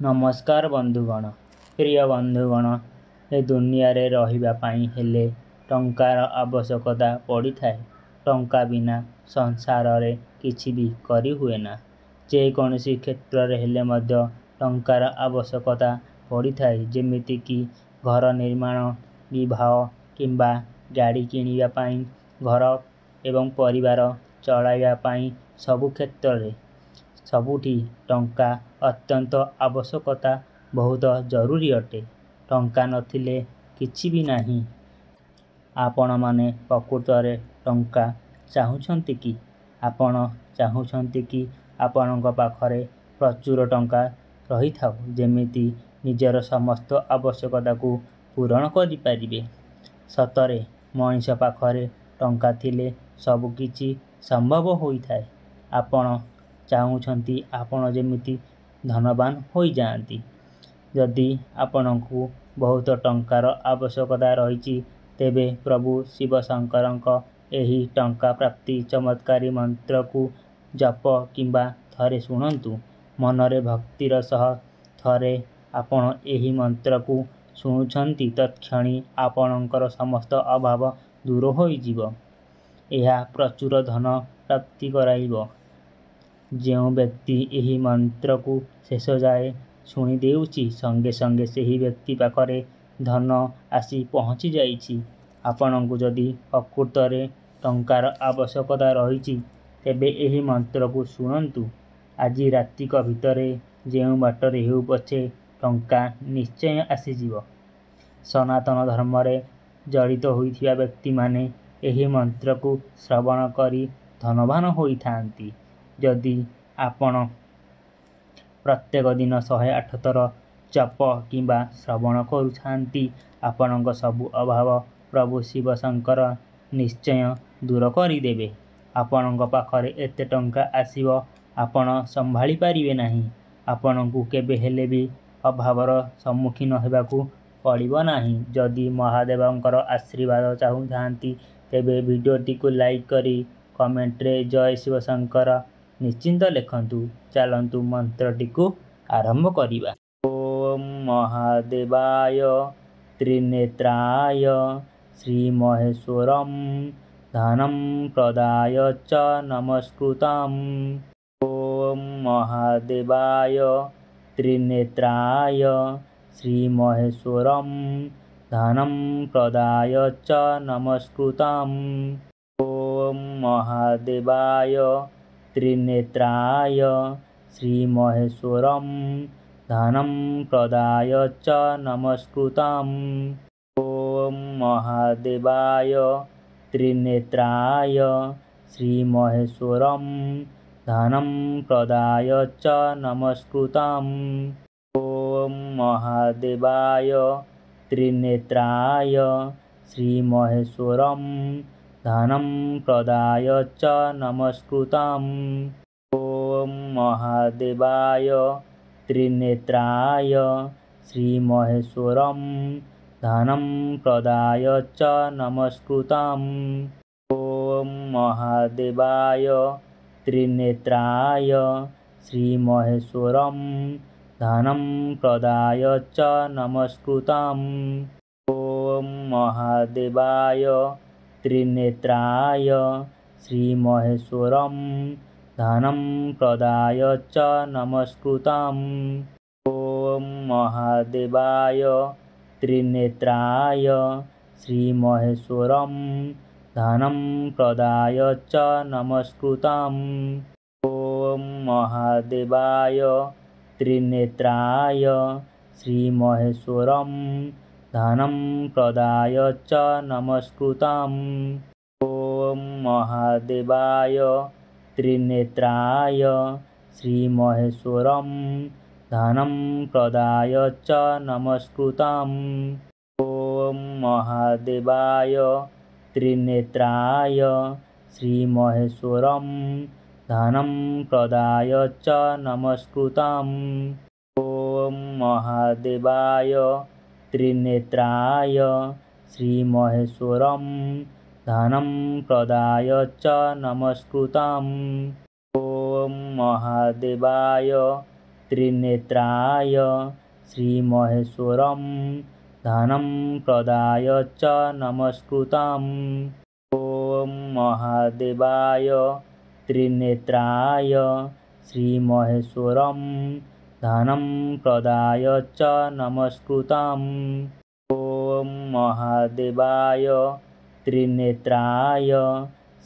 नमस्कार बंधुगण प्रिय बंधुगण ए दुनिया रे रहिबा पाई हेले टंकार आवश्यकता पड़ी थाए। टंका बिना संसार रे किछि भी करी हुए ना। जे कोनोसी क्षेत्र रे हेले मध्य टंकार आवश्यकता पड़ी थाए। जेमिति कि घर निर्माण विवाह किंबा गाड़ी किनिबा पाई घर एवं परिवार चलाइबा पाई सबु क्षेत्र रे सबुठी टंका अत्यंत आवश्यकता बहुत जरूरी अटे। टंका नथिले किछि भी नाही। आपण माने प्रकृत रे टंका चाहुछंती कि? आपण चाहुछंती कि आपणक पाखरे प्रचुर टंका रही थाउ जेमिति निजर समस्त आवश्यकता को पूरण करि पारिबे। सतरे मनीष पाखरे टंका थिले सब किछि संभव होई थाए। आपण चाहुछंती आपण जेमिति धनवान होई जाआंती। जदि आपणकु बहुत टंकार आवश्यकता रहिछि तेबे प्रभु शिव शंकरक एही टंका प्राप्ति चमत्कारी मंत्र को जप किंबा थरे शुणंतु। मनरे भक्तिर सह थरे आपण एही मंत्र को शुणुछंती तत्क्षणी आपणकर समस्त अभाव दूर होई जिवो। एहा प्रचुर धन प्राप्ति कराइबो। जेउ व्यक्ति एही मंत्र को शेष जाए शुणी देउछि संगे संगे सेही व्यक्ति पाखरे धन आसी पहुँची जाइछि। आपणकु जदि प्रकृत रे टंकार आवश्यकता रहिछि तेबे एही मंत्र को शुणंतु। आजि रातिक भितरे जेउ बाटरे हेउ पछे टंका निश्चय आसीजिवो। सनातन धर्म रे जड़ित होइथिबा व्यक्ति माने एही मंत्र को श्रवण करी धनवान होई थांती। जदि आपण प्रत्येक दिन 108 थर जप किंबा श्रवण करुछांती आपणक सबु अभाव प्रभु शिव शंकर निश्चय दूर करिदेबे। आपणक पाखरे एते टंका आसीबो आपण संभाली पारिबे नाही। आपणकु केबे हेले भी अभावर सम्मुखीन हेबाकु पड़िबो नाही। जदि महादेवंकर आशीर्वाद चाहुछांती तेबे वीडियोटी को लाइक करी कमेंट रे जय शिव शंकर निश्चिंत लेखंतु। चलंतु मंत्रटी को आरंभ करिबा। ओम महादेवाय त्रिनेत्राय श्री महेश्वरम धनम प्रदाय च नमस्कृतम्। ओम महादेवाय त्रिनेत्राय श्री महेश्वरम धनम प्रदाय च नमस्कृतम्। ओम महादेवाय त्रिनेत्राय श्री महेश्वरम धनम प्रदाय च नमस्कृतम्। ओम महादेवाय त्रिनेत्राय श्री महेश्वरम धनम प्रदाय च नमस्कृतम्। ओम महादेवाय त्रिनेत्राय श्री महेश्वरम धनम प्रदाय च नमस्कृतम्। ओम महादेवाय त्रिनेत्राय श्री महेश्वरम धनम प्रदाय च नमस्कृतम्। ओम महादेवाय त्रिनेत्राय श्री महेश्वरम धनम प्रदाय च नमस्कृतम्। ओम महादेवाय त्रिनेत्राय श्री महेश्वरम धनम प्रदाय च नमस्कृतम्। ओम महादेवाय त्रिनेत्राय श्री महेश्वरम धनम प्रदाय च नमस्कृतम्। ओम महादेवाय त्रिनेत्राय श्री महेश्वरम धनम प्रदाय च नमस्कृतम्। ओम महादेवाय त्रिनेत्राय श्री महेश्वरम धनम प्रदाय च नमस्कृतम्। ओम महादेवाय त्रिनेत्राय श्री महेश्वरम धनम प्रदाय च नमस्कृतम्। ओम महादेवाय त्रिनेत्राय श्री महेश्वरम धनम प्रदाय च नमस्कृतम्। ओम महादेवाय त्रिनेत्राय श्रीमहेश्वरं धनं प्रदाय च नमस्कृतम्। ॐ महादेवाय त्रिनेत्राय श्रीमहेश्वरं धनं प्रदाय च नमस्कृतम्। ॐ महादेवाय त्रिनेत्राय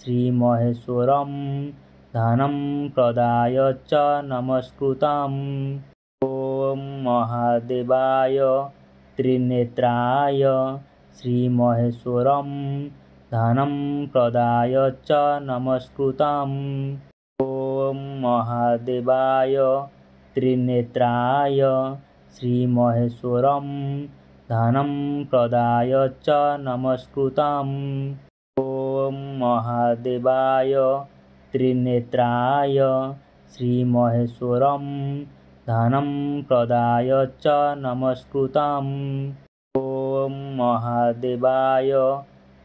श्रीमहेश्वरं धनं प्रदाय च नमस्कृतम्। ॐ महादेवाय त्रिनेत्राय श्रीमहेश्वरं धनं प्रदाय च नमस्कृतम्। ॐ महादेवाय त्रिनेत्राय श्रीमहेश्वरं धनं प्रदाय च नमस्कृतम्। ॐ महादेवाय त्रिनेत्राय श्रीमहेश्वरं धनं प्रदाय च नमस्कृतम्। ॐ महादेवाय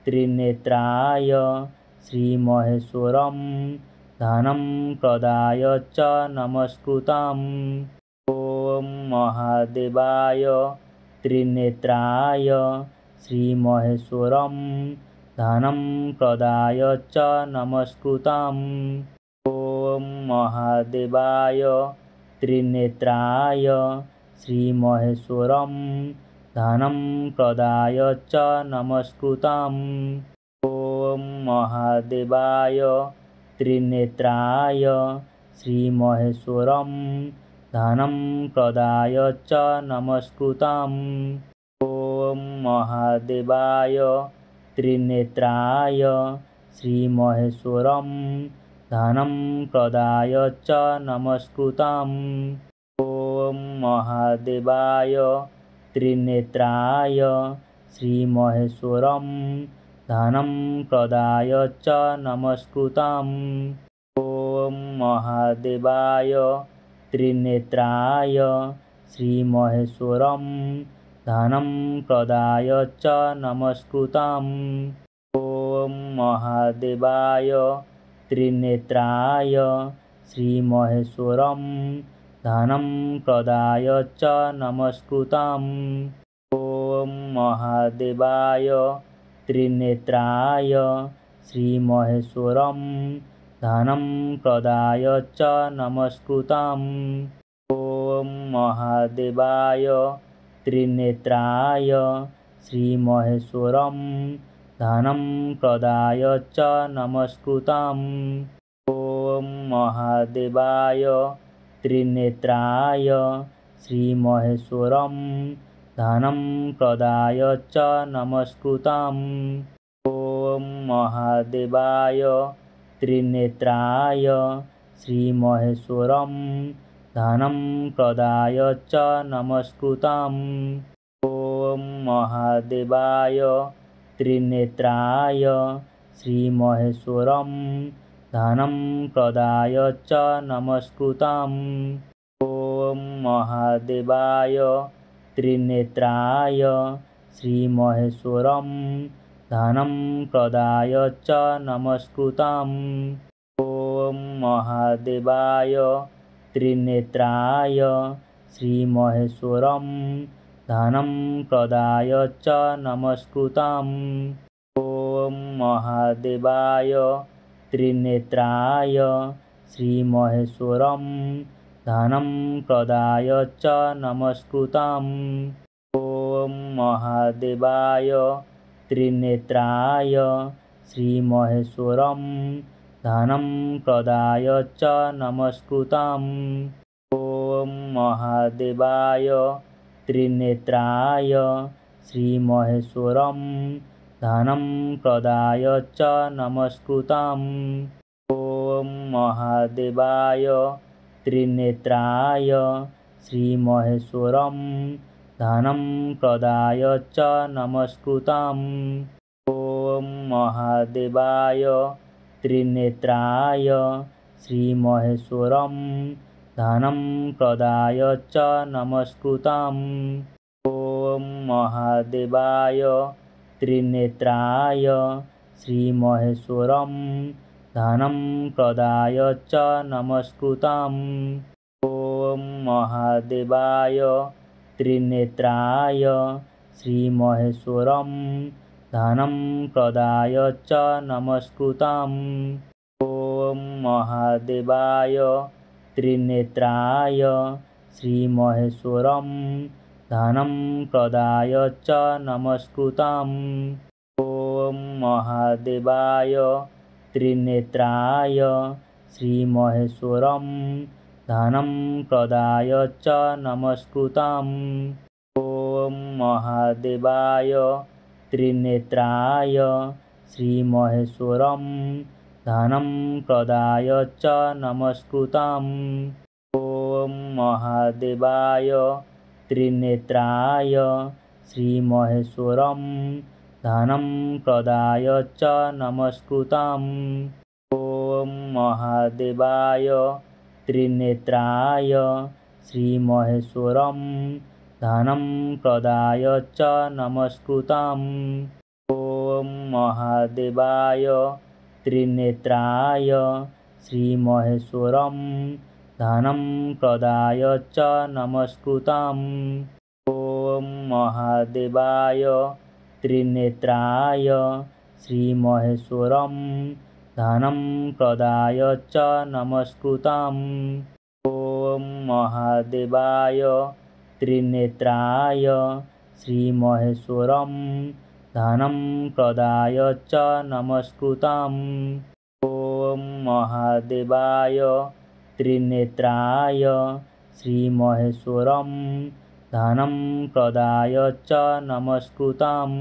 त्रिनेत्राय श्रीमहेश्वरं धनं प्रदाय च नमस्कृतम्। ॐ महादेवाय त्रिनेत्राय श्रीमहेश्वरं धनं प्रदाय च नमस्कृतम्। ॐ महादेवाय त्रिनेत्राय श्रीमहेश्वरं धनं प्रदाय च नमस्कृतम्। ॐ महादेवाय त्रिनेत्राय श्रीमहेश्वरं धनं प्रदाय च नमस्कृतम्। ॐ महादेवाय त्रिनेत्राय श्रीमहेश्वरं धनं प्रदाय च नमस्कृतम्। ॐ महादेवाय त्रिनेत्राय श्रीमहेश्वरं धनं प्रदाय च नमस्कृतम्। ॐ महादेवाय त्रिनेत्राय श्रीमहेश्वरं धनं प्रदाय च नमस्कृतम्। ॐ महादेवाय त्रिनेत्राय श्रीमहेश्वरं धनं प्रदाय च नमस्कृतम्। ॐ महादेवाय त्रिनेत्राय श्रीमहेश्वरं धनं प्रदाय च नमस्कृतम्। ॐ महादेवाय त्रिनेत्राय श्रीमहेश्वरं धनं प्रदाय च नमस्कृतम्। ॐ महादेवाय त्रिनेत्राय श्रीमहेश्वरं धनं प्रदाय च नमस्कृतम्। ॐ महादेवाय त्रिनेत्राय श्रीमहेश्वरं धनं प्रदाय च नमस्कृतम्। ॐ महादेवाय त्रिनेत्राय श्रीमहेश्वरं धनं प्रदाय च नमस्कृतम्। ॐ महादेवाय त्रिनेत्राय श्रीमहेश्वरं धनं प्रदाय च नमस्कृतम्। ॐ महादेवाय त्रिनेत्राय श्रीमहेश्वरं धनं प्रदाय च नमस्कृतम्। ॐ महादेवाय त्रिनेत्राय श्रीमहेश्वरं धनं प्रदाय च नमस्कृतम्। ॐ महादेवाय त्रिनेत्राय श्रीमहेश्वरं धनं प्रदाय च नमस्कृतम्। ॐ महादेवाय त्रिनेत्राय श्रीमहेश्वरं धनं प्रदाय च नमस्कृतम्। ॐ महादेवाय त्रिनेत्राय श्रीमहेश्वरं धनं प्रदाय च नमस्कृतम्। ॐ महादेवाय त्रिनेत्राय श्रीमहेश्वरं धनं प्रदाय च नमस्कृतम्। ॐ महादेवाय त्रिनेत्राय श्रीमहेश्वरं धनं प्रदाय च नमस्कृतम्। ॐ महादेवाय त्रिनेत्राय श्रीमहेश्वरं धनं प्रदाय च नमस्कृतम्। ॐ महादेवाय त्रिनेत्राय श्रीमहेश्वरं धनं प्रदाय च नमस्कृतम्। ॐ महादेवाय त्रिनेत्राय श्रीमहेश्वरं धनं प्रदाय च नमस्कृतम्। ॐ महादेवाय त्रिनेत्राय श्रीमहेश्वरं धनं प्रदाय च नमस्कृतम्। ॐ महादेवाय त्रिनेत्राय श्रीमहेश्वरं धनं प्रदाय च नमस्कृतम्। ॐ महादेवाय त्रिनेत्राय श्रीमहेश्वरं धनं प्रदाय च नमस्कृतम्। ॐ महादेवाय त्रिनेत्राय श्रीमहेश्वरं धनं प्रदाय च नमस्कृतम्। ॐ महादेवाय त्रिनेत्राय श्रीमहेश्वरं धनं प्रदाय च नमस्कृतम्। ॐ महादेवाय त्रिनेत्राय श्रीमहेश्वरं धनं प्रदाय च नमस्कृतम्। ॐ महादेवाय त्रिनेत्राय श्रीमहेश्वरं धनं प्रदाय च नमस्कृतम्।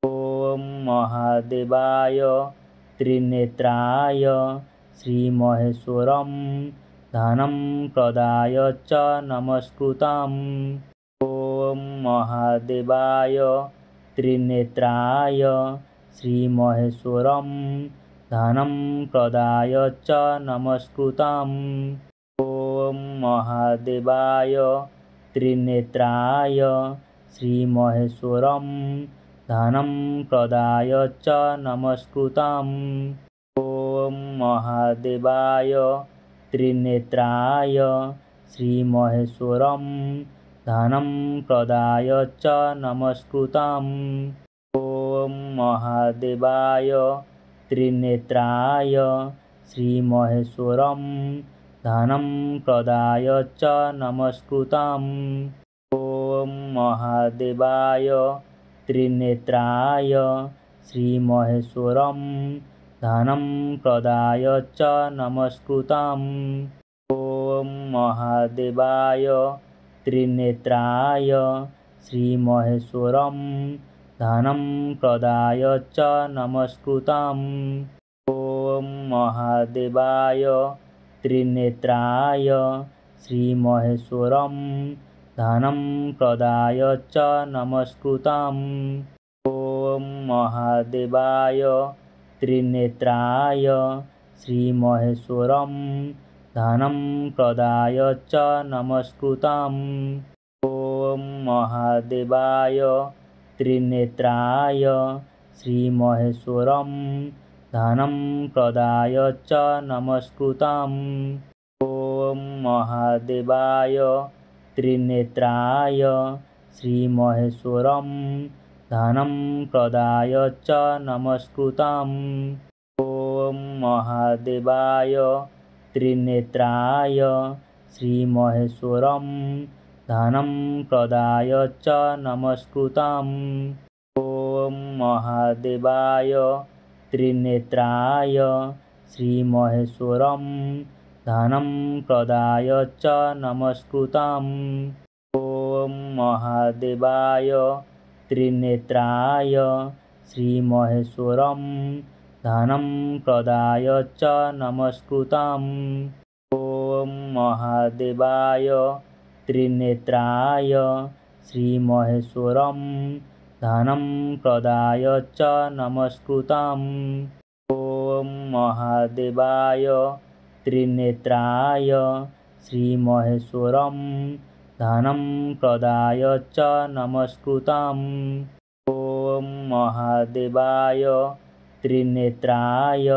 ॐ महादेवाय त्रिनेत्राय श्रीमहेश्वरं धनं प्रदाय च नमस्कृतम्। ॐ महादेवाय त्रिनेत्राय श्रीमहेश्वरं धनं प्रदाय च नमस्कृतम्। ॐ महादेवाय त्रिनेत्राय श्रीमहेश्वरं धनं प्रदाय च नमस्कृतम्। ॐ महादेवाय त्रिनेत्राय श्रीमहेश्वरं धनं प्रदाय च नमस्कृतम्। ॐ महादेवाय त्रिनेत्राय श्रीमहेश्वरं धनं प्रदाय च नमस्कृतम्। ॐ महादेवाय त्रिनेत्राय श्रीमहेश्वरं धनं प्रदाय च नमस्कृतम्। ॐ महादेवाय त्रिनेत्राय श्रीमहेश्वरं धनं प्रदाय च नमस्कृतम्। ॐ महादेवाय त्रिनेत्राय श्रीमहेश्वरं धनं प्रदाय च नमस्कृतम्। ॐ महादेवाय त्रिनेत्राय श्रीमहेश्वरं धनं प्रदाय च नमस्कृतम्। ॐ महादेवाय त्रिनेत्राय श्रीमहेश्वरं धनं प्रदाय च नमस्कृतम्। ॐ महादेवाय त्रिनेत्राय श्रीमहेश्वरं धनं प्रदाय च नमस्कृतम्। ॐ महादेवाय त्रिनेत्राय श्रीमहेश्वरं धनं प्रदाय च नमस्कृतम्। ॐ महादेवाय त्रिनेत्राय श्रीमहेश्वरं धनं प्रदाय च नमस्कृतम्। ॐ महादेवाय त्रिनेत्राय श्रीमहेश्वरं धनं प्रदाय च नमस्कृतम्। ॐ महादेवाय त्रिनेत्राय श्रीमहेश्वरं धनं प्रदाय च नमस्कृतम्। ॐ महादेवाय त्रिनेत्राय श्रीमहेश्वरं धनं प्रदाय च नमस्कृतम्। ॐ महादेवाय त्रिनेत्राय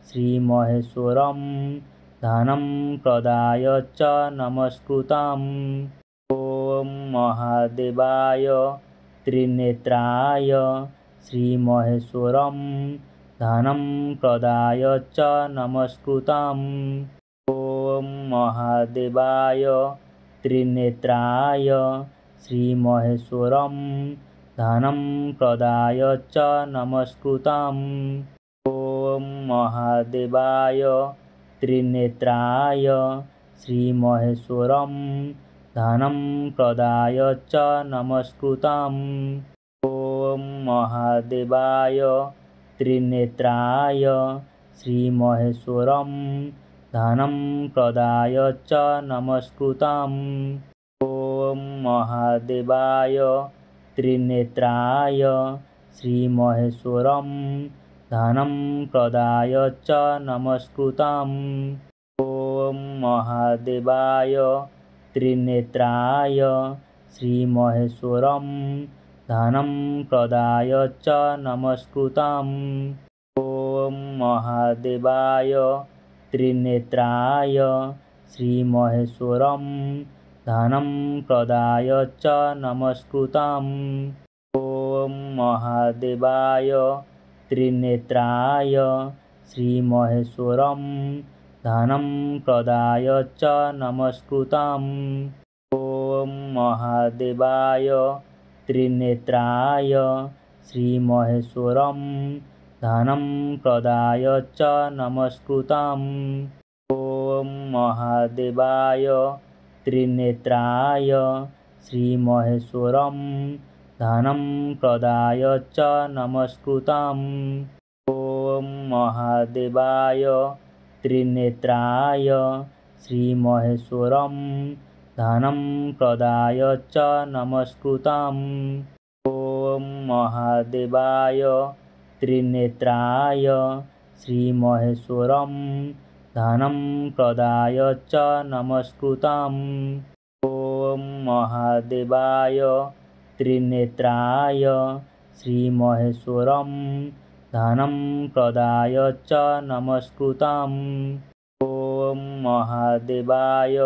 श्रीमहेश्वरं दानं प्रदाय च नमस्कृतम्। ॐ महादेवाय त्रिनेत्राय श्रीमहेश्वरं दानं प्रदाय च नमस्कृतम्। ॐ महादेवाय त्रिनेत्राय श्रीमहेश्वरं दानं प्रदाय च नमस्कृतम्। ॐ महादेवाय त्रिनेत्राय श्रीमहेश्वरं दानं प्रदाय च नमस्कृतम्। ॐ महादेवाय त्रिनेत्राय श्रीमहेश्वरं दानं प्रदाय च नमस्कृतम्। ॐ महादेवाय त्रिनेत्राय श्रीमहेश्वरं दानं प्रदाय च नमस्कृतम्। ॐ महादेवाय त्रिनेत्राय श्रीमहेश्वरं दानं प्रदाय च नमस्कृतम्। ॐ महादेवाय त्रिनेत्राय श्रीमहेश्वरं दानं प्रदाय च नमस्कृतम्। ॐ महादेवाय त्रिनेत्राय श्रीमहेश्वरं दानं प्रदाय च नमस्कृतम्। ॐ महादेवाय त्रिनेत्राय श्रीमहेश्वरं दानं प्रदाय च नमस्कृतम्। ॐ महादेवाय त्रिनेत्राय श्रीमहेश्वरं दानं प्रदाय च नमस्कृतम्। ॐ महादेवाय त्रिनेत्राय श्रीमहेश्वरं दानं प्रदाय च नमस्कृतम्। ॐ महादेवाय त्रिनेत्राय श्रीमहेश्वरं दानं प्रदाय च नमस्कृतम्। ॐ महादेवाय त्रिनेत्राय श्रीमहेश्वरं दानं प्रदाय च नमस्कृतम्। ॐ महादेवाय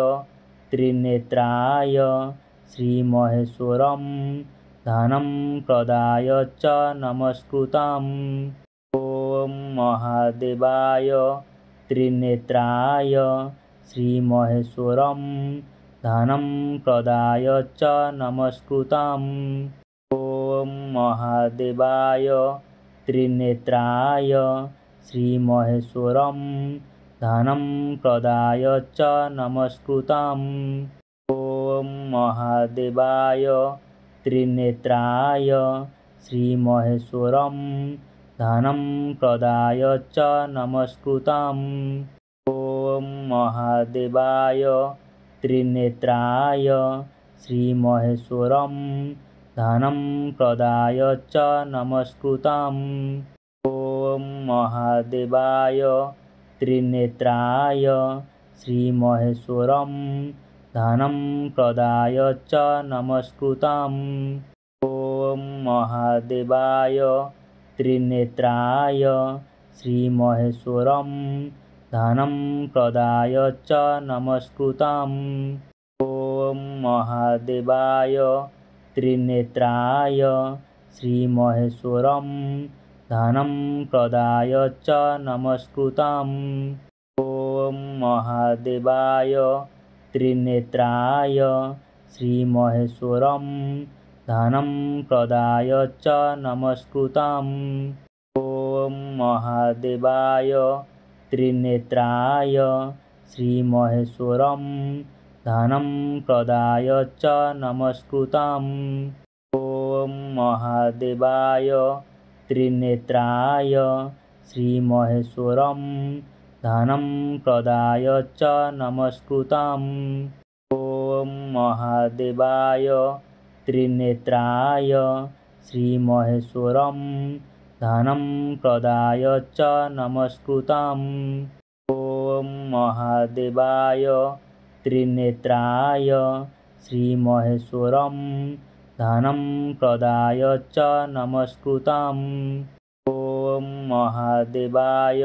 त्रिनेत्राय श्रीमहेश्वरं दानं प्रदाय च नमस्कृतम्। ॐ महादेवाय त्रिनेत्राय श्रीमहेश्वरं दानं प्रदाय च नमस्कृतम्। ॐ महादेवाय त्रिनेत्राय श्रीमहेश्वरं दानं प्रदाय च नमस्कृतम्। ॐ महादेवाय त्रिनेत्राय श्रीमहेश्वरं दानं प्रदाय च नमस्कृतम्। ॐ महादेवाय त्रिनेत्राय श्रीमहेश्वरं दानं प्रदाय च नमस्कृतम्। ॐ महादेवाय त्रिनेत्राय श्रीमहेश्वरं दानं प्रदाय च नमस्कृतम्। ॐ महादेवाय त्रिनेत्राय श्रीमहेश्वरं दानं प्रदाय च नमस्कृतम्। ॐ महादेवाय त्रिनेत्राय श्रीमहेश्वरं दानं प्रदाय च नमस्कृतम्। ॐ महादेवाय त्रिनेत्राय श्रीमहेश्वरं दानं प्रदाय च नमस्कृतम्। ॐ महादेवाय त्रिनेत्राय श्रीमहेश्वरं दानं प्रदाय च नमस्कृतम्। ॐ महादेवाय त्रिनेत्राय श्रीमहेश्वरं दानं प्रदाय च नमस्कृतम्। ॐ महादेवाय त्रिनेत्राय श्रीमहेश्वरं दानं प्रदाय च नमस्कृतम्। ॐ महादेवाय त्रिनेत्राय श्रीमहेश्वरं दानं प्रदाय च नमस्कृतम्। ॐ महादेवाय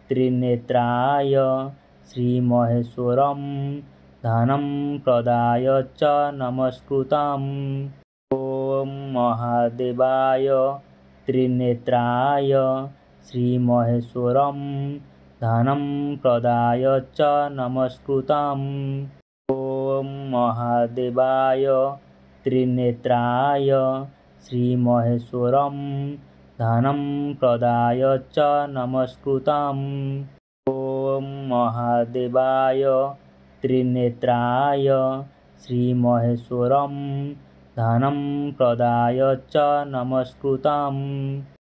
त्रिनेत्राय श्रीमहेश्वरं धनं प्रदाय च नमस्कृतम्। ॐ महादेवाय त्रिनेत्राय श्रीमहेश्वरं धनं प्रदाय च नमस्कृतम्। ॐ महादेवाय त्रिनेत्राय श्रीमहेश्वरं धनं प्रदाय च नमस्कृतम्। ॐ महादेवाय त्रिनेत्राय श्रीमहेश्वरं धनं प्रदाय च नमस्कृतम्।